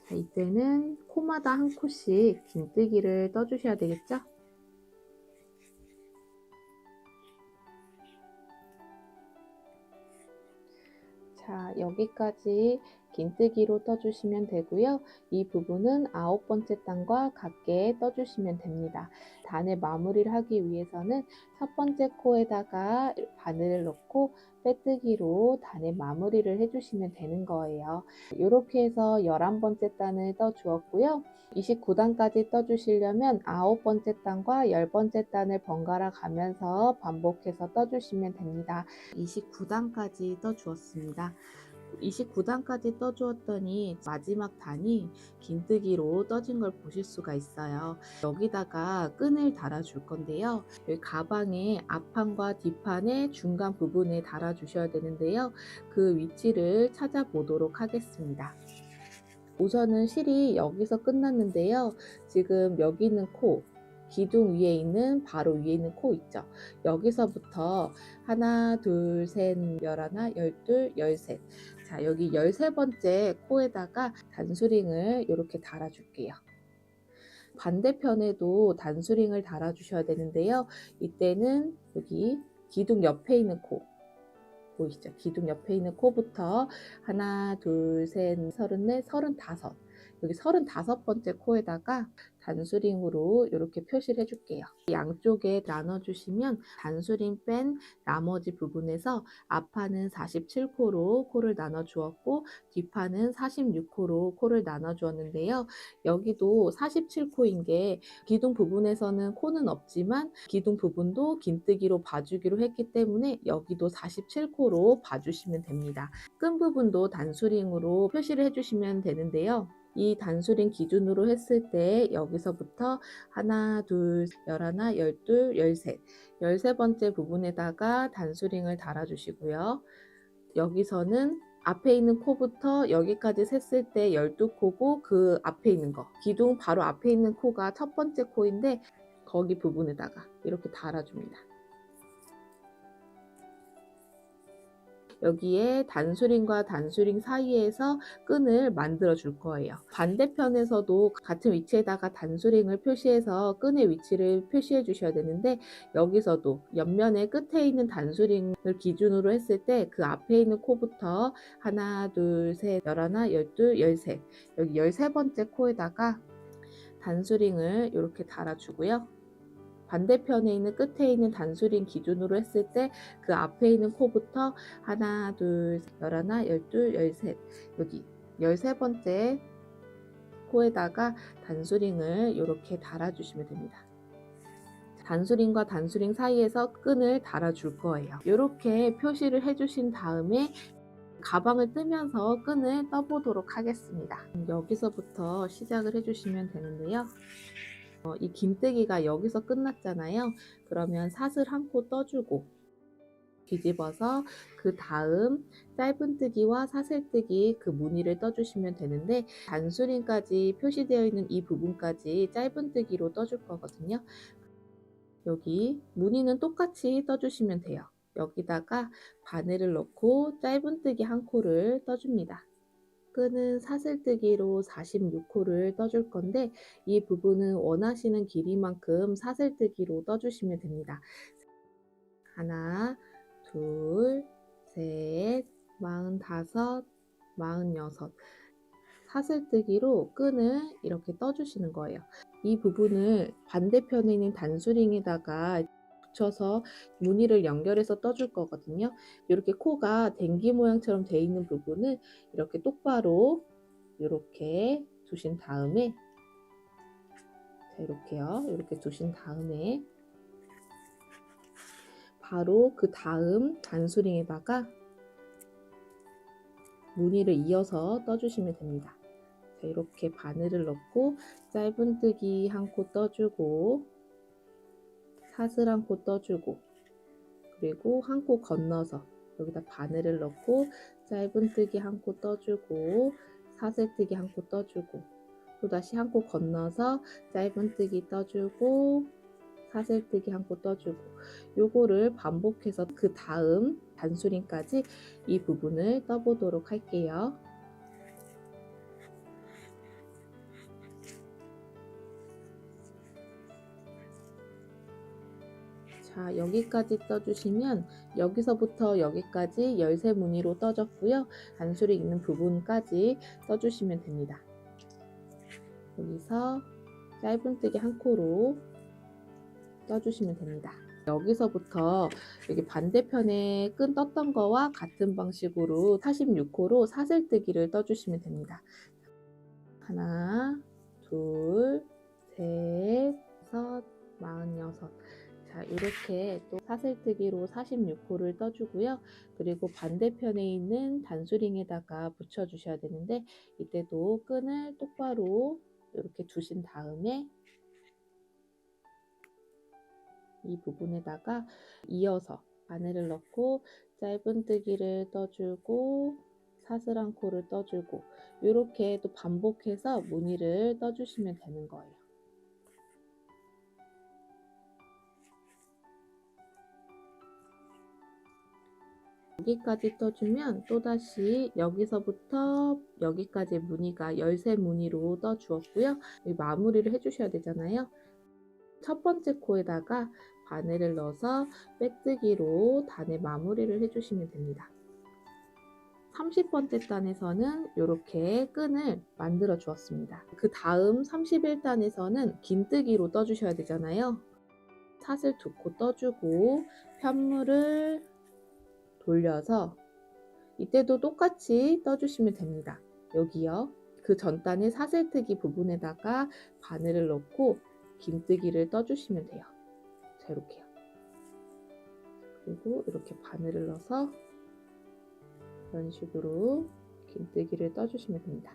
자, 이때는 코마다 한 코씩 긴뜨기를 떠주셔야 되겠죠? 자, 여기까지 긴뜨기로 떠주시면 되고요. 이 부분은 9번째 단과 같게 떠주시면 됩니다. 단의 마무리를 하기 위해서는 첫 번째 코에다가 바늘을 넣고 빼뜨기로 단의 마무리를 해주시면 되는 거예요. 이렇게 해서 11번째 단을 떠 주었고요. 29단까지 떠주시려면 9번째 단과 10번째 단을 번갈아 가면서 반복해서 떠주시면 됩니다. 29단까지 떠 주었습니다. 29단까지 떠주었더니 마지막 단이 긴뜨기로 떠진 걸 보실 수가 있어요. 여기다가 끈을 달아 줄 건데요. 여기 가방의 앞판과 뒷판의 중간 부분에 달아 주셔야 되는데요. 그 위치를 찾아보도록 하겠습니다. 우선은 실이 여기서 끝났는데요. 지금 여기 있는 코, 기둥 위에 있는 바로 위에 있는 코 있죠. 여기서부터 하나, 둘, 셋, 열하나, 열둘, 열셋. 자, 여기 13번째 코에다가 단수링을 이렇게 달아줄게요. 반대편에도 단수링을 달아주셔야 되는데요. 이때는 여기 기둥 옆에 있는 코, 보이시죠? 기둥 옆에 있는 코부터 하나, 둘, 셋, 34, 35. 여기 35번째 코에다가 단수링으로 이렇게 표시를 해줄게요. 양쪽에 나눠주시면 단수링 뺀 나머지 부분에서 앞판은 47코로 코를 나눠 주었고 뒷판은 46코로 코를 나눠 주었는데요. 여기도 47코인 게 기둥 부분에서는 코는 없지만 기둥 부분도 긴뜨기로 봐주기로 했기 때문에 여기도 47코로 봐주시면 됩니다. 끈 부분도 단수링으로 표시를 해주시면 되는데요. 이 단수링 기준으로 했을 때 여기서부터 하나, 둘, 열하나, 열둘, 열셋, 13번째 부분에다가 단수링을 달아주시고요. 여기서는 앞에 있는 코부터 여기까지 셌을 때 12코고 그 앞에 있는 거, 기둥 바로 앞에 있는 코가 첫 번째 코인데 거기 부분에다가 이렇게 달아줍니다. 여기에 단수링과 단수링 사이에서 끈을 만들어 줄 거예요. 반대편에서도 같은 위치에다가 단수링을 표시해서 끈의 위치를 표시해 주셔야 되는데 여기서도 옆면의 끝에 있는 단수링을 기준으로 했을 때 그 앞에 있는 코부터 하나, 둘, 셋, 열하나, 열둘, 열셋, 여기 13번째 코에다가 단수링을 이렇게 달아주고요. 반대편에 있는 끝에 있는 단수링 기준으로 했을 때 그 앞에 있는 코부터 하나, 둘, 열하나, 열둘, 열셋, 여기 13번째 코에다가 단수링을 이렇게 달아주시면 됩니다. 단수링과 단수링 사이에서 끈을 달아줄 거예요. 이렇게 표시를 해주신 다음에 가방을 뜨면서 끈을 떠보도록 하겠습니다. 여기서부터 시작을 해주시면 되는데요. 이 긴뜨기가 여기서 끝났잖아요. 그러면 사슬 한 코 떠주고 뒤집어서 그 다음 짧은뜨기와 사슬뜨기 그 무늬를 떠주시면 되는데 단수링까지 표시되어 있는 이 부분까지 짧은뜨기로 떠줄 거거든요. 여기 무늬는 똑같이 떠주시면 돼요. 여기다가 바늘을 넣고 짧은뜨기 한 코를 떠줍니다. 끈은 사슬뜨기로 46코를 떠줄 건데 이 부분은 원하시는 길이만큼 사슬뜨기로 떠주시면 됩니다. 하나, 둘, 셋, 45, 46 사슬뜨기로 끈을 이렇게 떠주시는 거예요. 이 부분을 반대편에 있는 단수링에다가 붙여서 무늬를 연결해서 떠줄 거거든요. 이렇게 코가 댕기 모양처럼 되어 있는 부분을 이렇게 똑바로 이렇게 두신 다음에 이렇게요. 이렇게 두신 다음에 바로 그 다음 단수링에다가 무늬를 이어서 떠주시면 됩니다. 자, 이렇게 바늘을 넣고 짧은뜨기 한 코 떠주고 사슬 한 코 떠주고 그리고 한 코 건너서 여기다 바늘을 넣고 짧은뜨기 한 코 떠주고 사슬뜨기 한 코 떠주고 또다시 한 코 건너서 짧은뜨기 떠주고 사슬뜨기 한 코 떠주고 요거를 반복해서 그 다음 단수링까지 이 부분을 떠보도록 할게요. 자, 여기까지 떠주시면 여기서부터 여기까지 열쇠 무늬로 떠졌고요. 단수링 있는 부분까지 떠주시면 됩니다. 여기서 짧은뜨기 한 코로 떠주시면 됩니다. 여기서부터 여기 반대편에 끈 떴던 거와 같은 방식으로 46코로 사슬뜨기를 떠주시면 됩니다. 하나, 둘, 셋, 넷, 46 자, 이렇게 또 사슬뜨기로 46코를 떠주고요. 그리고 반대편에 있는 단수링에다가 붙여주셔야 되는데 이때도 끈을 똑바로 이렇게 두신 다음에 이 부분에다가 이어서 바늘을 넣고 짧은뜨기를 떠주고 사슬 한 코를 떠주고 이렇게 또 반복해서 무늬를 떠주시면 되는 거예요. 여기까지 떠주면 또다시 여기서부터 여기까지 무늬가 열쇠 무늬로 떠주었고요. 마무리를 해주셔야 되잖아요. 첫 번째 코에다가 바늘을 넣어서 빼뜨기로 단에 마무리를 해주시면 됩니다. 30번째 단에서는 이렇게 끈을 만들어 주었습니다. 그 다음 31단에서는 긴뜨기로 떠주셔야 되잖아요. 사슬 2코 떠주고 편물을 돌려서 이때도 똑같이 떠주시면 됩니다. 여기요. 그 전단의 사슬뜨기 부분에다가 바늘을 넣고 긴뜨기를 떠주시면 돼요. 자, 이렇게요. 그리고 이렇게 바늘을 넣어서 이런 식으로 긴뜨기를 떠주시면 됩니다.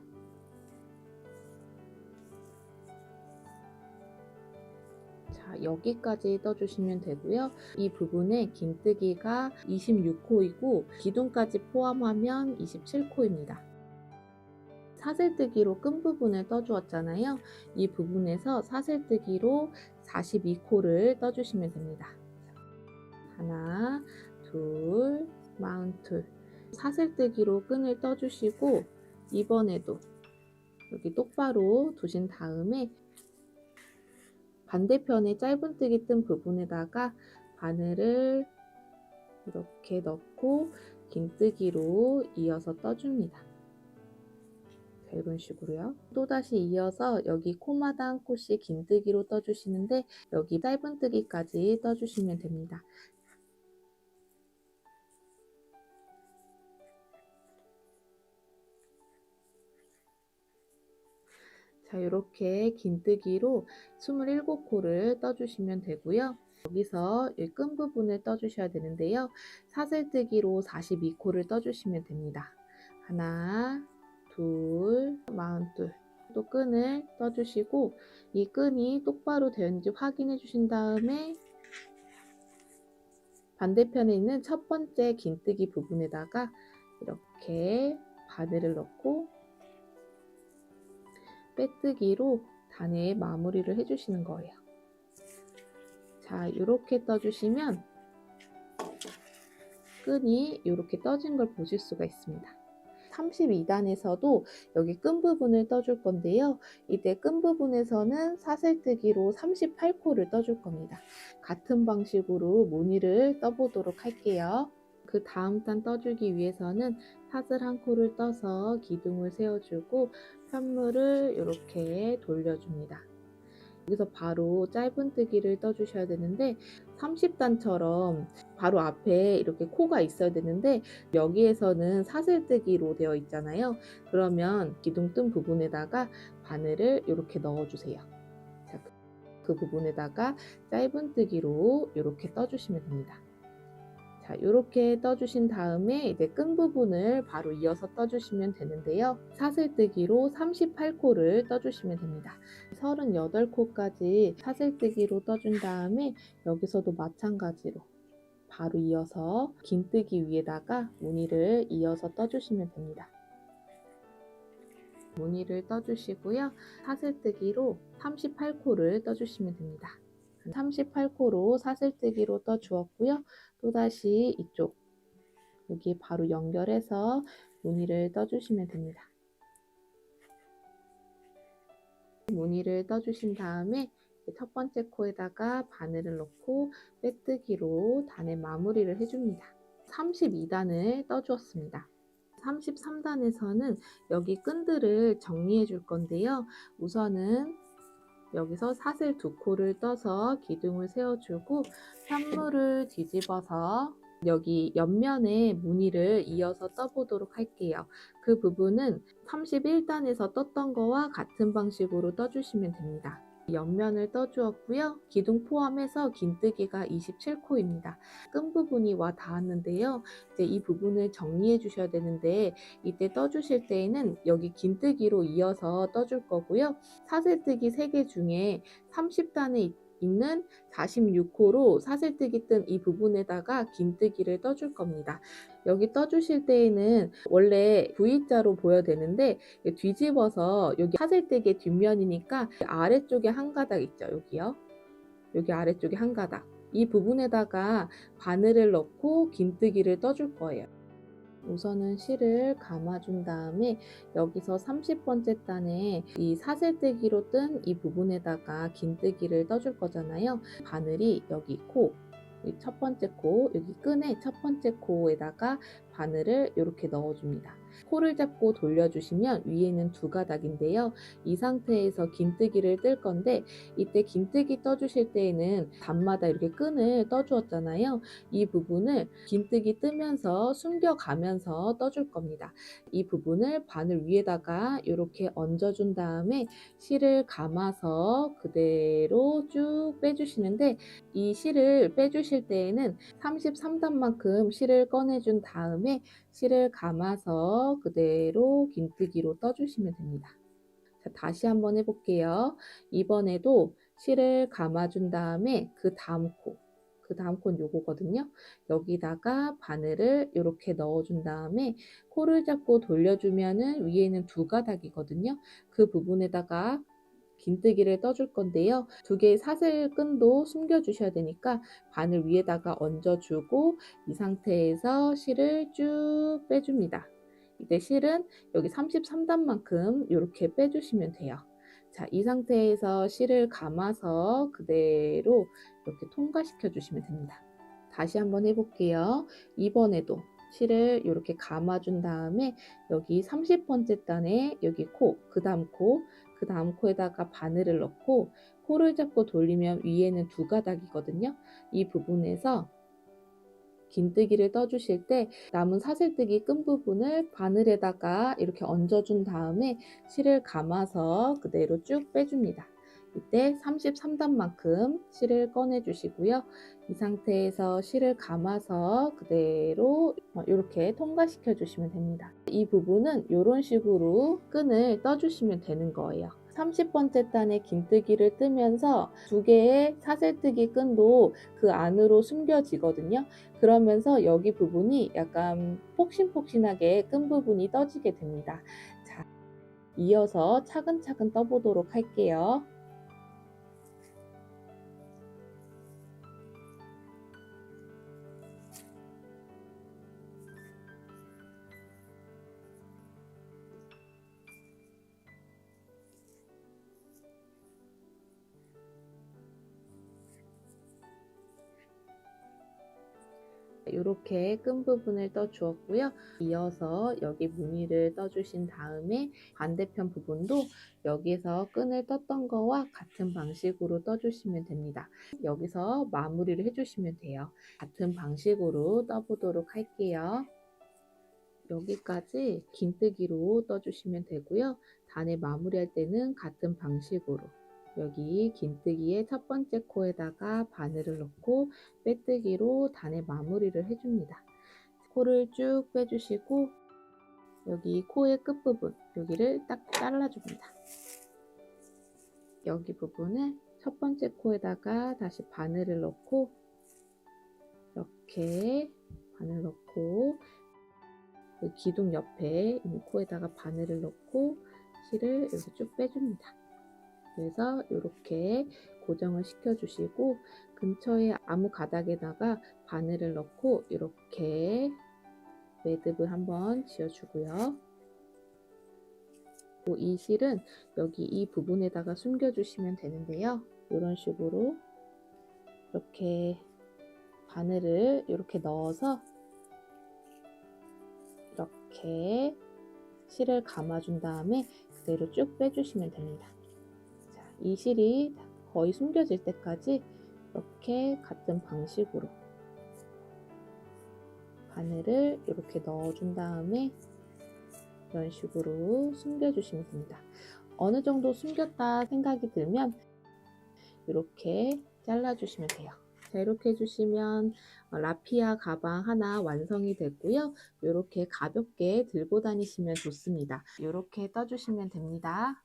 자, 여기까지 떠주시면 되고요. 이 부분에 긴뜨기가 26코이고 기둥까지 포함하면 27코입니다. 사슬뜨기로 끈 부분을 떠주었잖아요. 이 부분에서 사슬뜨기로 42코를 떠주시면 됩니다. 하나, 둘, 42. 사슬뜨기로 끈을 떠주시고 이번에도 여기 똑바로 두신 다음에 반대편에 짧은뜨기 뜬 부분에다가 바늘을 이렇게 넣고 긴뜨기로 이어서 떠줍니다. 자, 이런 식으로요. 또다시 이어서 여기 코마다 한 코씩 긴뜨기로 떠주시는데 여기 짧은뜨기까지 떠주시면 됩니다. 자, 이렇게 긴뜨기로 27코를 떠주시면 되고요. 여기서 이 끈 부분을 떠주셔야 되는데요. 사슬뜨기로 42코를 떠주시면 됩니다. 하나, 둘, 42. 또 끈을 떠주시고 이 끈이 똑바로 되었는지 확인해 주신 다음에 반대편에 있는 첫 번째 긴뜨기 부분에다가 이렇게 바늘을 넣고 빼뜨기로 단에 마무리를 해주시는 거예요. 자, 이렇게 떠주시면 끈이 이렇게 떠진 걸 보실 수가 있습니다. 32단에서도 여기 끈 부분을 떠줄 건데요. 이때 끈 부분에서는 사슬뜨기로 38코를 떠줄 겁니다. 같은 방식으로 무늬를 떠보도록 할게요. 그 다음 단 떠주기 위해서는 사슬 1코를 떠서 기둥을 세워주고 편물을 이렇게 돌려줍니다. 여기서 바로 짧은뜨기를 떠주셔야 되는데 30단처럼 바로 앞에 이렇게 코가 있어야 되는데 여기에서는 사슬뜨기로 되어 있잖아요. 그러면 기둥 뜬 부분에다가 바늘을 이렇게 넣어주세요. 자, 그 부분에다가 짧은뜨기로 이렇게 떠주시면 됩니다. 자, 이렇게 떠주신 다음에 이제 끈 부분을 바로 이어서 떠주시면 되는데요. 사슬뜨기로 38코를 떠주시면 됩니다. 38코까지 사슬뜨기로 떠준 다음에 여기서도 마찬가지로 바로 이어서 긴뜨기 위에다가 무늬를 이어서 떠주시면 됩니다. 무늬를 떠주시고요. 사슬뜨기로 38코를 떠주시면 됩니다. 38코로 사슬뜨기로 떠주었고요. 또다시 이쪽 여기 바로 연결해서 무늬를 떠주시면 됩니다. 무늬를 떠주신 다음에 첫 번째 코에다가 바늘을 넣고 빼뜨기로 단에 마무리를 해줍니다. 32단을 떠주었습니다. 33단에서는 여기 끈들을 정리해 줄 건데요. 우선은 여기서 사슬 2코를 떠서 기둥을 세워주고 편물을 뒤집어서 여기 옆면에 무늬를 이어서 떠보도록 할게요. 그 부분은 31단에서 떴던 거와 같은 방식으로 떠주시면 됩니다. 옆면을 떠주었고요. 기둥 포함해서 긴뜨기가 27코입니다. 끈 부분이 와 닿았는데요. 이제 이 부분을 정리해 주셔야 되는데 이때 떠주실 때에는 여기 긴뜨기로 이어서 떠줄 거고요. 사슬뜨기 3개 중에 30단에 있는 46코로 사슬뜨기 뜬 이 부분에다가 긴뜨기를 떠줄 겁니다. 여기 떠주실 때에는 원래 V자로 보여야 되는데 뒤집어서 여기 사슬뜨기 뒷면이니까 아래쪽에 한 가닥 있죠. 여기요. 여기 아래쪽에 한 가닥. 이 부분에다가 바늘을 넣고 긴뜨기를 떠줄 거예요. 우선은 실을 감아준 다음에 여기서 30번째 단에 이 사슬뜨기로 뜬 이 부분에다가 긴뜨기를 떠줄 거잖아요. 바늘이 여기 코, 첫 번째 코, 여기 끈의 첫 번째 코에다가 바늘을 이렇게 넣어줍니다. 코를 잡고 돌려주시면 위에는 두 가닥인데요. 이 상태에서 긴뜨기를 뜰 건데, 이때 긴뜨기 떠주실 때에는 단마다 이렇게 끈을 떠주었잖아요. 이 부분을 긴뜨기 뜨면서 숨겨가면서 떠줄 겁니다. 이 부분을 바늘 위에다가 이렇게 얹어준 다음에 실을 감아서 그대로 쭉 빼주시는데, 이 실을 빼주실 때에는 33단만큼 실을 꺼내준 다음에 실을 감아서 그대로 긴뜨기로 떠주시면 됩니다. 자, 다시 한번 해볼게요. 이번에도 실을 감아준 다음에 그 다음 코는 요거거든요. 여기다가 바늘을 이렇게 넣어준 다음에 코를 잡고 돌려주면은 위에는 두 가닥이거든요. 그 부분에다가 긴뜨기를 떠줄 건데요. 두 개의 사슬끈도 숨겨주셔야 되니까 바늘 위에다가 얹어주고 이 상태에서 실을 쭉 빼줍니다. 이때 실은 여기 33단만큼 이렇게 빼주시면 돼요. 자, 이 상태에서 실을 감아서 그대로 이렇게 통과시켜 주시면 됩니다. 다시 한번 해볼게요. 이번에도 실을 이렇게 감아준 다음에 여기 30번째 단에 여기 코, 그 다음 코에다가 바늘을 넣고 코를 잡고 돌리면 위에는 두 가닥이거든요. 이 부분에서 긴뜨기를 떠주실 때 남은 사슬뜨기 끈 부분을 바늘에다가 이렇게 얹어준 다음에 실을 감아서 그대로 쭉 빼줍니다. 이때 33단만큼 실을 꺼내 주시고요. 이 상태에서 실을 감아서 그대로 이렇게 통과시켜 주시면 됩니다. 이 부분은 이런 식으로 끈을 떠주시면 되는 거예요. 30번째 단에 긴뜨기를 뜨면서 두 개의 사슬뜨기 끈도 그 안으로 숨겨지거든요. 그러면서 여기 부분이 약간 폭신폭신하게 끈 부분이 떠지게 됩니다. 자, 이어서 차근차근 떠보도록 할게요. 이렇게 끈 부분을 떠 주었고요. 이어서 여기 무늬를 떠 주신 다음에 반대편 부분도 여기서 끈을 떴던 거와 같은 방식으로 떠 주시면 됩니다. 여기서 마무리를 해 주시면 돼요. 같은 방식으로 떠 보도록 할게요. 여기까지 긴뜨기로 떠 주시면 되고요. 단에 마무리할 때는 같은 방식으로 여기 긴뜨기의 첫 번째 코에다가 바늘을 넣고 빼뜨기로 단에 마무리를 해줍니다. 코를 쭉 빼주시고 여기 코의 끝부분 여기를 딱 잘라줍니다. 여기 부분을 첫 번째 코에다가 다시 바늘을 넣고 이렇게 바늘 넣고 기둥 옆에 있는 코에다가 바늘을 넣고 실을 이렇게 쭉 빼줍니다. 그래서 이렇게 고정을 시켜주시고 근처에 아무 가닥에다가 바늘을 넣고 이렇게 매듭을 한번 지어주고요. 이 실은 여기 이 부분에다가 숨겨주시면 되는데요. 이런 식으로 이렇게 바늘을 이렇게 넣어서 이렇게 실을 감아준 다음에 그대로 쭉 빼주시면 됩니다. 자, 이 실이 거의 숨겨질 때까지 이렇게 같은 방식으로 바늘을 이렇게 넣어준 다음에 이런 식으로 숨겨주시면 됩니다. 어느 정도 숨겼다 생각이 들면 이렇게 잘라주시면 돼요. 자, 이렇게 해주시면 라피아 가방 하나 완성이 됐고요. 이렇게 가볍게 들고 다니시면 좋습니다. 이렇게 떠주시면 됩니다.